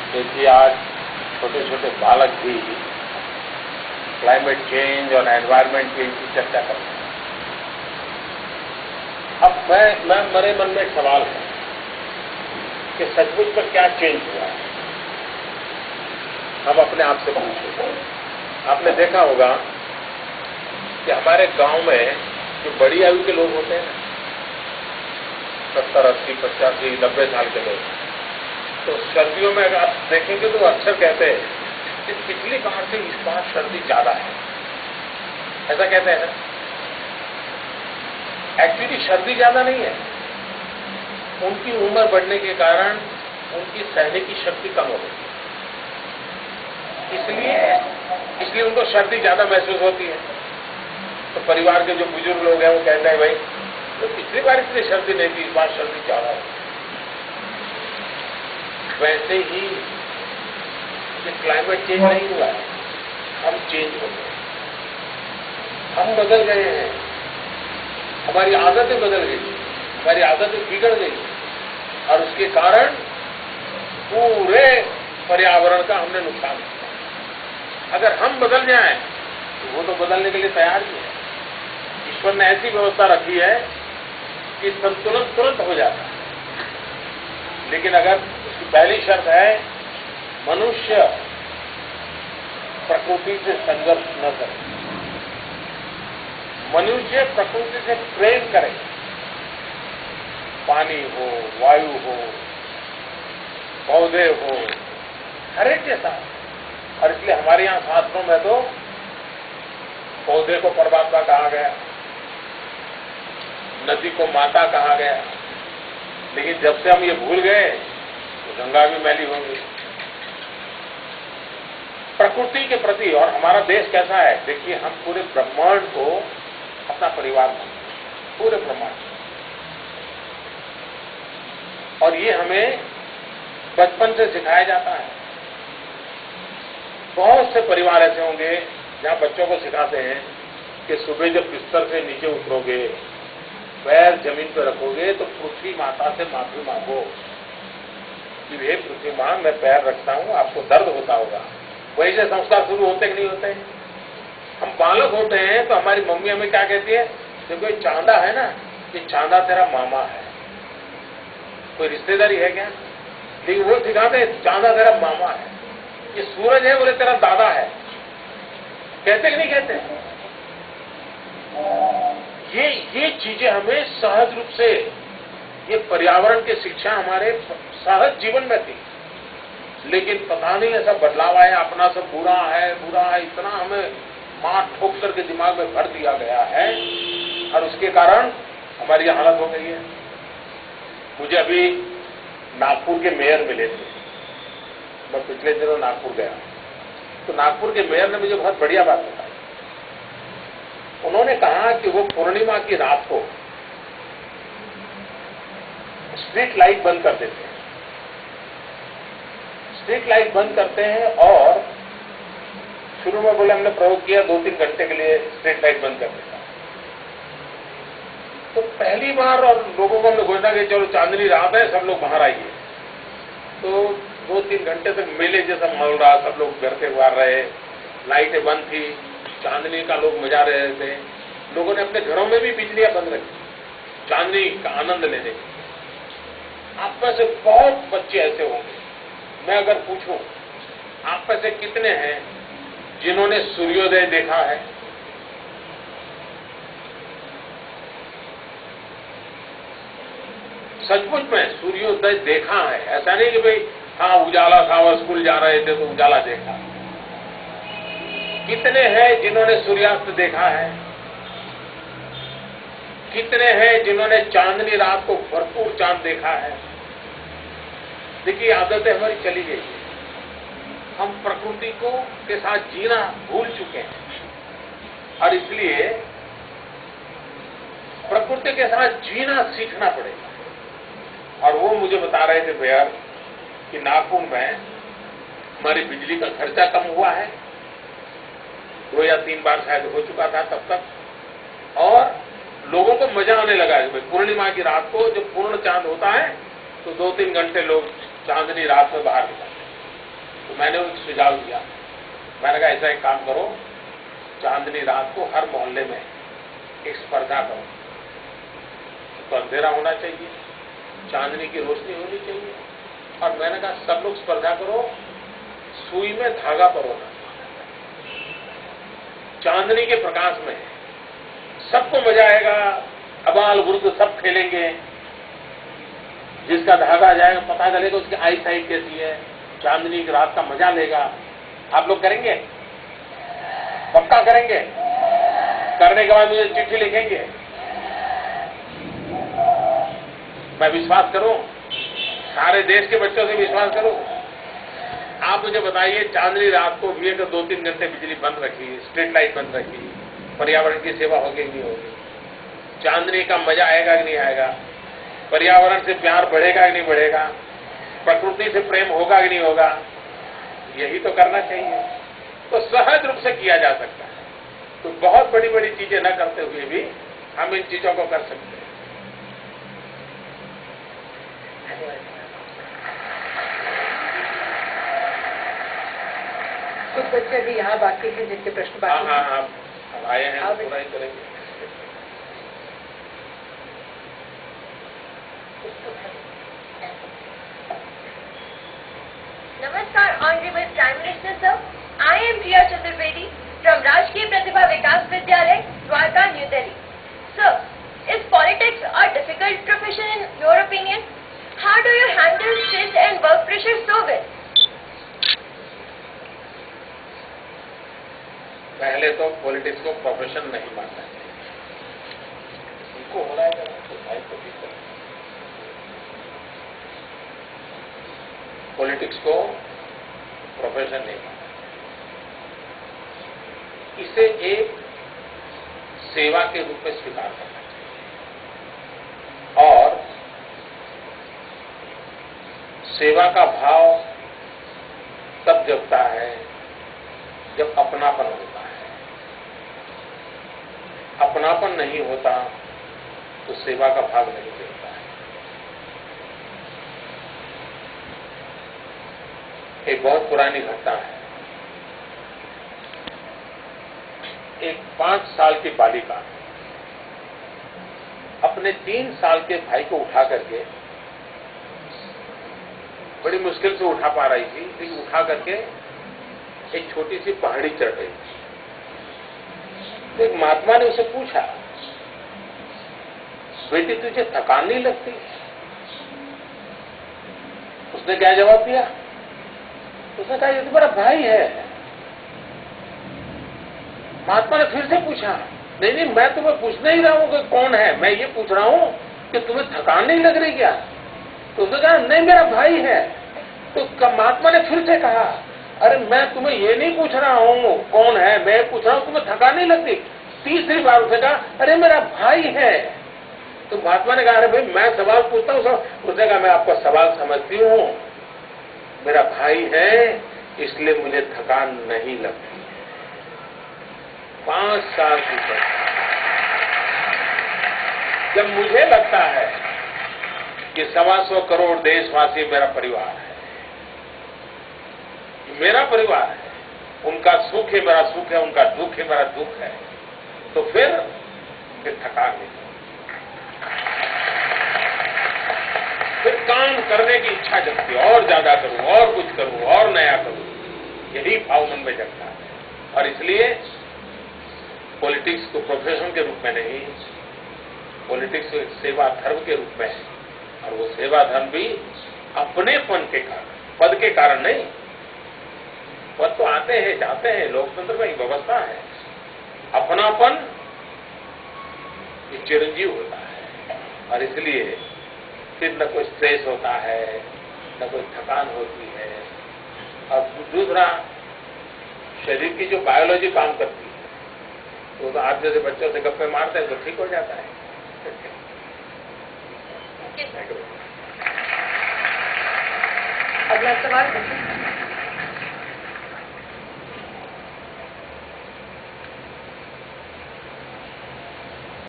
देखिए, आज छोटे छोटे बालक भी क्लाइमेट चेंज और एनवायरनमेंट चेंज की चर्चा कर रहे हैं। अब मेरे मन में एक सवाल है कि सचमुच में क्या चेंज हुआ है। हम अपने आप से पूछें। आपने देखा होगा कि हमारे गांव में जो बड़ी आयु के लोग होते हैं, 70, 80, 85, 90 साल के लोग, तो सर्दियों में अगर आप देखेंगे तो वो अक्सर कहते हैं कि पिछली बार से इस बार सर्दी ज्यादा है। ऐसा कहते हैं ना। एक्चुअली सर्दी ज्यादा नहीं है, उनकी उम्र बढ़ने के कारण उनकी सहने की शक्ति कम हो गई, इसलिए उनको सर्दी ज्यादा महसूस होती है। तो परिवार के जो बुजुर्ग लोग हैं वो कहते हैं, भाई तो पिछली बार इतनी सर्दी नहीं थी, इस बार सर्दी ज्यादा है। वैसे ही ये क्लाइमेट चेंज नहीं हुआ है, हम चेंज हो गए, हम बदल गए हैं, हमारी आदतें बदल गई, हमारी आदतें बिगड़ गई और उसके कारण पूरे पर्यावरण का हमने नुकसान किया। अगर हम बदल जाएं तो वो तो बदलने के लिए तैयार ही है। ईश्वर ने ऐसी व्यवस्था रखी है कि संतुलन तुरंत हो जाता है, लेकिन अगर उसकी पहली शर्त है मनुष्य प्रकृति से संघर्ष न करे, मनुष्य प्रकृति से प्रेम करे, पानी हो, वायु हो, पौधे हो, हर एक के साथ। और इसलिए हमारे यहां शास्त्रों में तो पौधे को परमात्मा कहा गया, नदी को माता कहा गया, लेकिन जब से हम ये भूल गए तो गंगा भी मैली हो गई। प्रकृति के प्रति और हमारा देश कैसा है, देखिए, हम पूरे ब्रह्मांड को अपना परिवार मानते हैं, पूरे ब्रह्मांड। और ये हमें बचपन से सिखाया जाता है। बहुत से परिवार ऐसे होंगे जहां बच्चों को सिखाते हैं कि सुबह जब बिस्तर से नीचे उतरोगे, पैर जमीन पर रखोगे तो पृथ्वी माता से माफी मांगो कि हे पृथ्वी मां, मैं पैर रखता हूं, आपको दर्द होता होगा। वैसे संस्कार शुरू होते कि नहीं होते? हम बालक होते हैं तो हमारी मम्मी हमें क्या कहती है, देखो ये चांदा है ना, ये चांदा तेरा मामा है। कोई रिश्तेदारी है क्या? लेकिन वो सिखाते हैं चांदा तेरा मामा है। ये सूरज है, बोले तेरा दादा है। कहते कि नहीं कहते? ये चीजें हमें सहज रूप से, ये पर्यावरण की शिक्षा हमारे सहज जीवन में थी, लेकिन पता नहीं ऐसा बदलाव आया, अपना सब बुरा है, इतना हमें मार ठोक करके दिमाग में भर दिया गया है और उसके कारण हमारी हालत हो गई है। मुझे अभी नागपुर के मेयर मिले थे, मैं पिछले दिनों नागपुर गया, तो नागपुर के मेयर ने मुझे बहुत बढ़िया बात बताई। उन्होंने कहा कि वो पूर्णिमा की रात को स्ट्रीट लाइट बंद कर देते हैं, स्ट्रीट लाइट बंद करते हैं और शुरू में बोले हमने प्रयोग किया 2-3 घंटे के लिए स्ट्रीट लाइट बंद कर देता। तो पहली बार और लोगों को हमने घोषणा की चलो चांदनी रात है, सब लोग बाहर आइए। तो 2-3 घंटे तक मेले जैसा माहौल रहा, सब लोग घर से बाहर रहे, लाइटें बंद थी, चांदनी का लोग मजा रहे थे। लोगों ने अपने घरों में भी बिजलियां बंद रखी चांदनी का आनंद लेने के। आप में से बहुत बच्चे ऐसे होंगे, मैं अगर पूछूं आप में से कितने हैं जिन्होंने सूर्योदय देखा है? सचमुच में सूर्योदय देखा है, ऐसा नहीं कि भाई हाँ उजाला था और स्कूल जा रहे थे तो उजाला देखा। कितने हैं जिन्होंने सूर्यास्त देखा है? कितने हैं जिन्होंने चांदनी रात को भरपूर चांद देखा है? देखिए, आदतें हमारी चली गई है, हम प्रकृति को के साथ जीना भूल चुके हैं और इसलिए प्रकृति के साथ जीना सीखना पड़ेगा। और वो मुझे बता रहे थे भैया कि नागपुर में हमारी बिजली का खर्चा कम हुआ है, 2 या 3 बार शायद हो चुका था तब तक, और लोगों को मजा आने लगा है। पूर्णिमा की रात को जब पूर्ण चांद होता है तो 2-3 घंटे लोग चांदनी रात में बाहर निकलते हैं। मैंने उनको सुझाव दिया, मैंने कहा ऐसा एक काम करो, चांदनी रात को हर मोहल्ले में एक स्पर्धा करो। तो अंधेरा होना चाहिए, चांदनी की रोशनी होनी चाहिए, और मैंने कहा सब लोग स्पर्धा करो, सुई में धागा परोना, चांदनी के प्रकाश में। सबको मजा आएगा, अबाल वृद्ध सब खेलेंगे, जिसका धागा जाएगा पता चलेगा उसकी आई साइट कैसी है, चांदनी की रात का मजा लेगा। आप लोग करेंगे? पक्का करेंगे? करने के बाद मुझे चिट्ठी लिखेंगे। मैं विश्वास करूं, सारे देश के बच्चों से विश्वास करूं। आप मुझे बताइए, चांदनी रात को भी अगर 2-3 घंटे बिजली बंद रखी, स्ट्रीट लाइट बंद रखी, पर्यावरण की सेवा होगी कि नहीं होगी? चांदनी का मजा आएगा कि नहीं आएगा? पर्यावरण से प्यार बढ़ेगा कि नहीं बढ़ेगा? प्रकृति से प्रेम होगा कि नहीं होगा? यही तो करना चाहिए। तो सहज रूप से किया जा सकता है। तो बहुत बड़ी बड़ी चीजें न करते हुए भी हम इन चीजों को कर सकते हैं। कुछ बच्चे भी यहाँ बाकी हैं जिनके प्रश्न बाकी हैं। हाँ, आप आए हैं तो पूरा ही करेंगे। Namaskar, Honorable Prime Minister Sir. I am Priya Chaturvedi from Rajkiya Pratibha Vikas Vidyalay, Dwarka, New Delhi. Sir, is politics a difficult profession in your opinion? How do you handle stress and work pressure so well? पहले तो politics को profession नहीं मानना चाहिए। उनको हो रहा है तो भाई को भी करो। पॉलिटिक्स को प्रोफेशन नहीं मानना, इसे एक सेवा के रूप में स्वीकार करना चाहिए। और सेवा का भाव तब जगता है जब अपनापन होता है। अपनापन नहीं होता तो सेवा का भाव नहीं जगता है। एक बहुत पुरानी घटना है। एक 5 साल की बालिका अपने 3 साल के भाई को उठा करके, बड़ी मुश्किल से उठा पा रही थी, लेकिन उठा करके एक छोटी सी पहाड़ी चढ़ रही थी। तो एक महात्मा ने उसे पूछा, बेटी तुझे थकान नहीं लगती? उसने क्या जवाब दिया? उसने कहा ये तो मेरा भाई है। महात्मा ने फिर से पूछा, नहीं नहीं मैं तुम्हें पूछ नहीं रहा हूं कि कौन है, मैं ये पूछ रहा हूं कि तुम्हें थकान नहीं लग रही क्या? तो उसने कहा नहीं मेरा भाई है। तो महात्मा ने फिर से कहा, अरे मैं तुम्हें ये नहीं पूछ रहा हूं कौन है, मैं पूछ रहा हूं तुम्हें थकान नहीं लगती? तीसरी बार उसने कहा, अरे मेरा भाई है। तो महात्मा ने कहा, अरे भाई मैं सवाल पूछता हूं। उसने कहा, मैं आपका सवाल समझती हूं, मेरा भाई है इसलिए मुझे थकान नहीं लगती। 5 साल की बच्ची। जब मुझे लगता है कि 125 करोड़ देशवासी मेरा परिवार है, मेरा परिवार है, उनका सुख है मेरा सुख है, उनका दुख है मेरा दुख है, तो फिर थकान नहीं, फिर काम करने की इच्छा जगती है, और ज्यादा करूं, और कुछ करूं, और नया करूं, यही भाव मन में जगता है। और इसलिए पॉलिटिक्स को प्रोफेशन के रूप में नहीं, पॉलिटिक्स को एक सेवा धर्म के रूप में है। और वो सेवा धर्म भी अपनेपन के कारण, पद के कारण नहीं। पद तो आते हैं जाते हैं, लोकतंत्र में एक व्यवस्था है। अपनापन ये चिरंजीव होता है, और इसलिए फिर न कोई स्ट्रेस होता है, न कोई थकान होती है। और दूसरा, शरीर की जो बायोलॉजी काम करती है, तो आप जैसे बच्चों से गप्पे मारते हैं तो ठीक हो जाता है। अगला सवाल